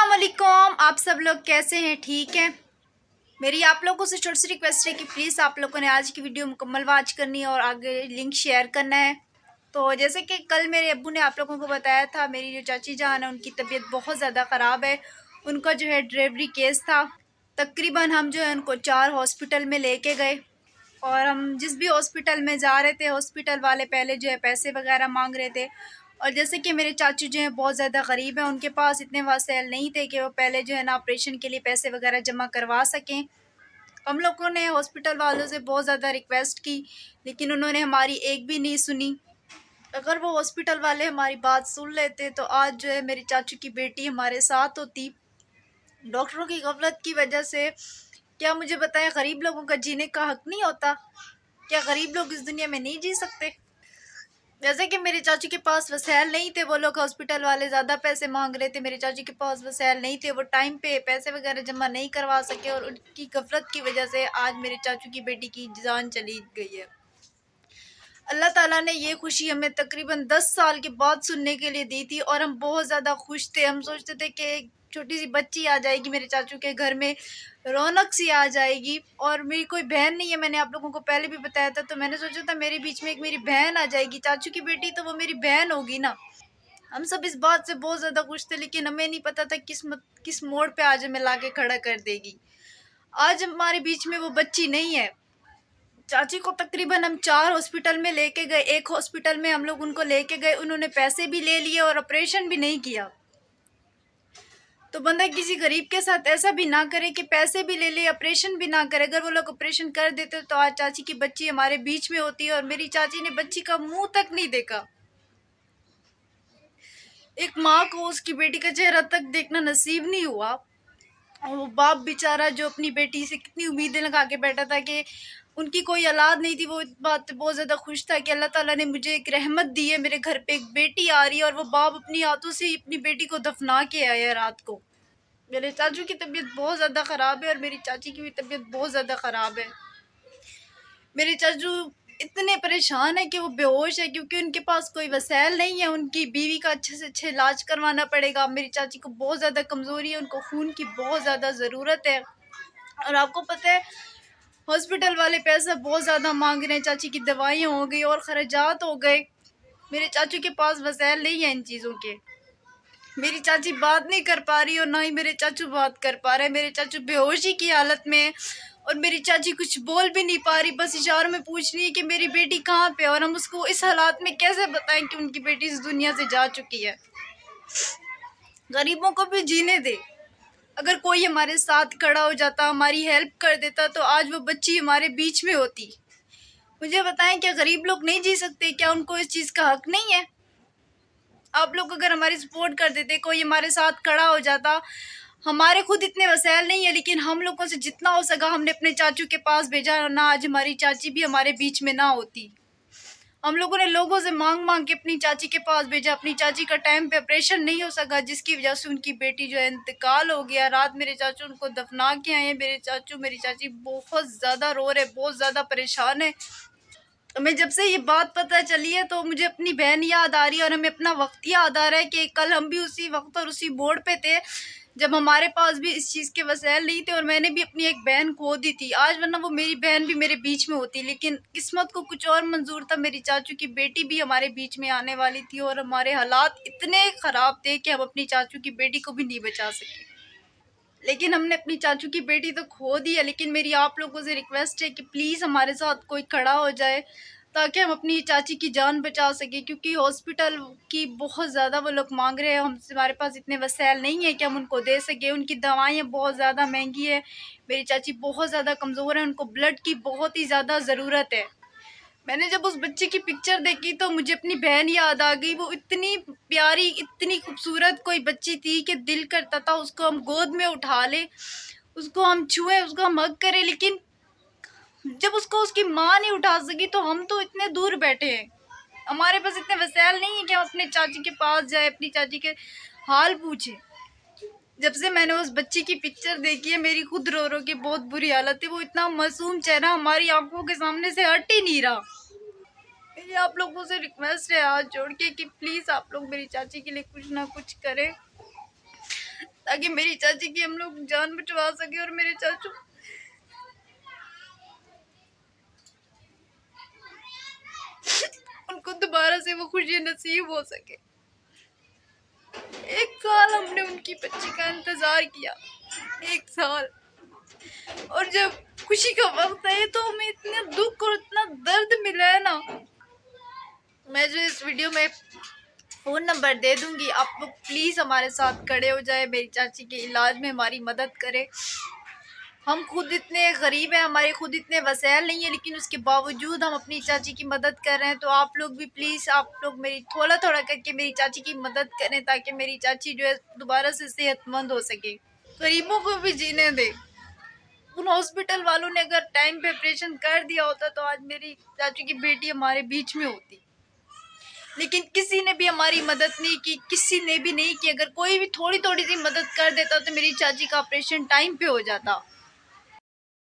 अस्सलाम, आप सब लोग कैसे हैं? ठीक हैं? मेरी आप लोगों से छोटी सी रिक्वेस्ट है कि प्लीज़ आप लोगों ने आज की वीडियो मुकम्मल वॉच करनी है और आगे लिंक शेयर करना है। तो जैसे कि कल मेरे अब्बू ने आप लोगों को बताया था, मेरी जो चाची जान है उनकी तबीयत बहुत ज़्यादा ख़राब है। उनका जो है डिलीवरी केस था। तकरीबन हम जो है उनको 4 हॉस्पिटल में लेके गए और हम जिस भी हॉस्पिटल में जा रहे थे, हॉस्पिटल वाले पहले जो है पैसे वगैरह मांग रहे थे। और जैसे कि मेरे चाचू जो हैं बहुत ज़्यादा गरीब हैं, उनके पास इतने वसाइल नहीं थे कि वो पहले जो है ना ऑपरेशन के लिए पैसे वगैरह जमा करवा सकें। हम लोगों ने हॉस्पिटल वालों से बहुत ज़्यादा रिक्वेस्ट की, लेकिन उन्होंने हमारी एक भी नहीं सुनी। अगर वो हॉस्पिटल वाले हमारी बात सुन लेते तो आज जो है मेरी चाचू की बेटी हमारे साथ होती। डॉक्टरों की गफलत की वजह से क्या मुझे बताएं, गरीब लोगों का जीने का हक नहीं होता? क्या गरीब लोग इस दुनिया में नहीं जी सकते? जैसे कि मेरे चाचू के पास वसैल नहीं थे, वो लोग हॉस्पिटल वाले ज़्यादा पैसे मांग रहे थे, मेरे चाचू के पास वसैल नहीं थे, वो टाइम पे पैसे वगैरह जमा नहीं करवा सके और उनकी गफलत की वजह से आज मेरे चाचू की बेटी की जान चली गई है। अल्लाह ताला ने ये खुशी हमें तकरीबन 10 साल के बाद सुनने के लिए दी थी और हम बहुत ज़्यादा खुश थे। हम सोचते थे कि एक छोटी सी बच्ची आ जाएगी मेरे चाचू के घर में, रौनक सी आ जाएगी। और मेरी कोई बहन नहीं है, मैंने आप लोगों को पहले भी बताया था, तो मैंने सोचा था मेरे बीच में एक मेरी बहन आ जाएगी, चाचू की बेटी तो वो मेरी बहन होगी ना। हम सब इस बात से बहुत ज़्यादा खुश थे, लेकिन हमें नहीं पता था किस्मत किस मोड़ पे आज हमें लाके खड़ा कर देगी। आज हमारे बीच में वो बच्ची नहीं है। चाची को तकरीबन हम 4 हॉस्पिटल में लेके गए। एक हॉस्पिटल में हम लोग उनको लेके गए, उन्होंने पैसे भी ले लिए और ऑपरेशन भी नहीं किया। तो बंदा किसी गरीब के साथ ऐसा भी ना करे कि पैसे भी ले ले, ऑपरेशन भी ना करे। अगर वो लोग ऑपरेशन कर देते तो आज चाची की बच्ची हमारे बीच में होती और मेरी चाची ने बच्ची का मुंह तक नहीं देखा। एक माँ को उसकी बेटी का चेहरा तक देखना नसीब नहीं हुआ। और वो बाप बेचारा जो अपनी बेटी से कितनी उम्मीदें लगा के बैठा था कि उनकी कोई औलाद नहीं थी, वो इस बात पे बहुत ज़्यादा खुश था कि अल्लाह ताला ने मुझे एक रहमत दी है, मेरे घर पे एक बेटी आ रही है। और वो बाप अपनी हाथों से ही अपनी बेटी को दफना के आया रात को। मेरे चाचू की तबीयत बहुत ज़्यादा ख़राब है और मेरी चाची की भी तबीयत बहुत ज़्यादा ख़राब है। मेरे चाचू इतने परेशान है कि वो बेहोश है, क्योंकि उनके पास कोई वसैल नहीं है। उनकी बीवी का अच्छे से अच्छे इलाज करवाना पड़ेगा। मेरी चाची को बहुत ज़्यादा कमज़ोरी है, उनको खून की बहुत ज़्यादा ज़रूरत है। और आपको पता है हॉस्पिटल वाले पैसा बहुत ज़्यादा मांग रहे हैं, चाची की दवाइयाँ हो गई और खर्चात हो गए। मेरे चाचू के पास वसैल नहीं है इन चीज़ों के। मेरी चाची बात नहीं कर पा रही और ना ही मेरे चाचू बात कर पा रहे हैं। मेरे चाचू बेहोशी की हालत में है और मेरी चाची कुछ बोल भी नहीं पा रही, बस इशारों में पूछ रही है कि मेरी बेटी कहाँ पे है। और हम उसको इस हालात में कैसे बताएं कि उनकी बेटी इस दुनिया से जा चुकी है? गरीबों को भी जीने दे। अगर कोई हमारे साथ खड़ा हो जाता, हमारी हेल्प कर देता, तो आज वो बच्ची हमारे बीच में होती। मुझे बताएं, क्या गरीब लोग नहीं जी सकते? क्या उनको इस चीज़ का हक नहीं है? आप लोग अगर हमारी सपोर्ट कर देते, कोई हमारे साथ खड़ा हो जाता। हमारे खुद इतने वसैल नहीं है, लेकिन हम लोगों से जितना हो सका हमने अपने चाचू के पास भेजा, ना आज हमारी चाची भी हमारे बीच में ना होती। हम लोगों ने लोगों से मांग मांग के अपनी चाची के पास भेजा। अपनी चाची का टाइम पे ऑपरेशन नहीं हो सका, जिसकी वजह से उनकी बेटी जो है इंतकाल हो गया। रात मेरे चाचू उनको दफना के आए हैं। मेरे चाचू मेरी चाची बहुत ज़्यादा रो रहे, बहुत ज़्यादा परेशान है। हमें जब से ये बात पता चली है तो मुझे अपनी बहन याद आ रही है और हमें अपना वक्त याद आ रहा है कि कल हम भी उसी वक्त और उसी बोर्ड पे थे जब हमारे पास भी इस चीज़ के वसैल नहीं थे और मैंने भी अपनी एक बहन खो दी थी। आज वरना वो मेरी बहन भी मेरे बीच में होती, लेकिन किस्मत को कुछ और मंजूर था। मेरी चाचू की बेटी भी हमारे बीच में आने वाली थी और हमारे हालात इतने ख़राब थे कि हम अपनी चाचू की बेटी को भी नहीं बचा सके। लेकिन हमने अपनी चाचू की बेटी तो खो दी है। लेकिन मेरी आप लोगों से रिक्वेस्ट है कि प्लीज़ हमारे साथ कोई खड़ा हो जाए ताकि हम अपनी चाची की जान बचा सकें, क्योंकि हॉस्पिटल की बहुत ज़्यादा वो लोग मांग रहे हैं। हमसे हमारे पास इतने वसैल नहीं है कि हम उनको दे सकें। उनकी दवाइयाँ बहुत ज़्यादा महंगी है। मेरी चाची बहुत ज़्यादा कमज़ोर है, उनको ब्लड की बहुत ही ज़्यादा ज़रूरत है। मैंने जब उस बच्चे की पिक्चर देखी तो मुझे अपनी बहन याद आ गई। वो इतनी प्यारी, इतनी खूबसूरत कोई बच्ची थी कि दिल करता था उसको हम गोद में उठा लें, उसको हम छुएं, उसको हम हग करें। लेकिन जब उसको उसकी माँ नहीं उठा सकी तो हम तो इतने दूर बैठे हैं। हमारे पास इतने वसैल नहीं है कि हम अपने चाची के पास जाए, अपनी चाची के हाल पूछें। जब से मैंने उस बच्ची की पिक्चर देखी है मेरी खुद रो रो के बहुत बुरी हालत है। वो इतना मासूम चेहरा हमारी आंखों के सामने से हट ही नहीं रहा। मेरी आप लोगों से रिक्वेस्ट है हाथ जोड़ के कि प्लीज़ आप लोग मेरी चाची के लिए कुछ ना कुछ करें, ताकि मेरी चाची की हम लोग जान बचवा सके और मेरे चाचू उनको दोबारा से वो खुशी नसीब हो सके। 1 साल हमने उनकी बच्ची का इंतजार किया, 1 साल। और जब खुशी का वक्त है तो हमें इतना दुख और इतना दर्द मिला है ना। मैं जो इस वीडियो में फ़ोन नंबर दे दूंगी, आप लोग प्लीज़ हमारे साथ खड़े हो जाए, मेरी चाची के इलाज में हमारी मदद करें। हम खुद इतने गरीब हैं, हमारे खुद इतने वसैल नहीं है, लेकिन उसके बावजूद हम अपनी चाची की मदद कर रहे हैं। तो आप लोग भी प्लीज़, आप लोग मेरी थोड़ा थोड़ा करके मेरी चाची की मदद करें, ताकि मेरी चाची जो है दोबारा से सेहतमंद हो सके, गरीबों को भी जीने दे। उन हॉस्पिटल वालों ने अगर टाइम पे ऑपरेशन कर दिया होता तो आज मेरी चाची की बेटी हमारे बीच में होती, लेकिन किसी ने भी हमारी मदद नहीं की, किसी ने भी नहीं की। अगर कोई भी थोड़ी थोड़ी सी मदद कर देता तो मेरी चाची का ऑपरेशन टाइम पे हो जाता।